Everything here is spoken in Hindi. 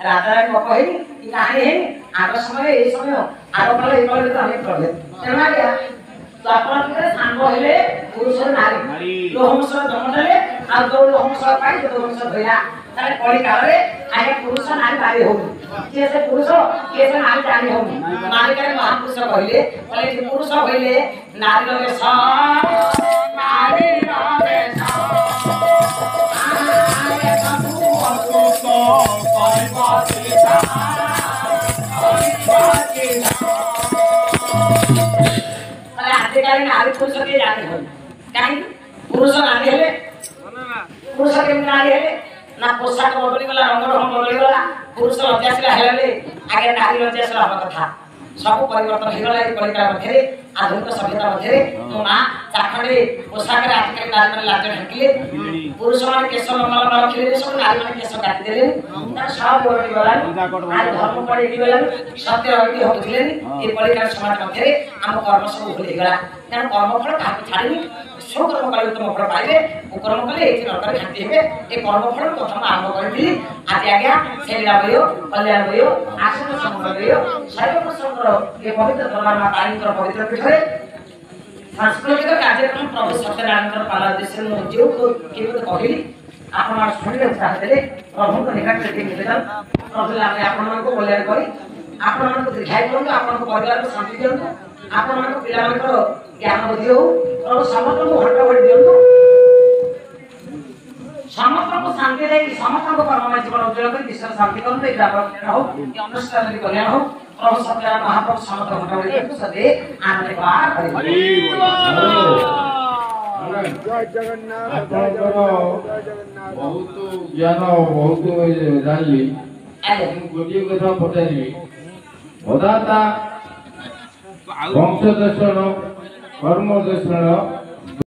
राजा कही कि कहानी है आग समय ये समय आग कल ये कल तो हमें प्रभेद तेना गया तो अपन के सांग हेले पुरुष नारी लोहमस जन्मले आ दो लोहमस पाई तो लोहमस भइला तारे कली काल रे आगे पुरुष नारी बारी हो जे से पुरुष के से नारी जानी हो नारी के महापुरुष कहले बोले कि पुरुष होइले नारी लगे सा नारी लगे सा आए बाबू तो कोई बात आधिकारी नारी पुरुष के जाने हो कहीं पुरुष नारी हेले पुरुष के नारी हेले ना पोशाक बदली गला रंग रंग बदली गला पुरुष लज्जाशील हेले आगे नारी लज्जाशील हवा कथा सब परिवर्तन हो गला ए कलिका मध्ये आधुनिक सभ्यता मध्ये तो ना चाखडे पोशाक रे आधिकारी नारी माने लाज ढाकिले पुरुष माने केश लंबा लंबा रखिले सब नारी माने केश काटि देले तार सब बदली गला आज धर्म पड़े गला सत्य रहिते होथिले ए कलिका समाज मध्ये हम कर्म सब भूली गला कारण कर्मफल काहे छाड़िनी सो कर्म कले तुम फल पाइबे ओ कर्म कले एति नरकर खाती हेबे ए कर्मफल प्रथम आरंभ करथि आज आज्ञा सेला भयो कल्याण भयो आसन संग भयो सर्व प्रसंग ए पवित्र दरबार में कालीकर पवित्र पीठरे सांस्कृतिक कार्यक्रम प्रभु सत्यनारायण पाला उद्देश्य में जो केवल कहली आपण मान सुनिले चाहते प्रभु को निकट से निवेदन प्रभु लागे आपण को कल्याण करी आपण मान को दीर्घायु करନ୍ତୁ आपण को परिवार को शांति दियନ୍ତୁ आपण मान को पिला मान को ज्ञान बुद्धि हो प्रभु समस्त को हट बढी दियନ୍ତୁ समस्त को शांति दे समस्त को परम जीवन उज्जवल कर विश्व शांति करନ୍ତୁ ए ग्राम हो कि अनुष्ठान कल्याण हो प्रभु सत्यनारायण महाप्रभु समस्त हट बढी दियନ୍ତୁ सदे आनंद पार करी जय जगन्नाथ जय जगन्नाथ बहुत ज्ञान बहुत जानली गोटे कथा पचारि अदाता वंश दर्शन कर्म दर्शन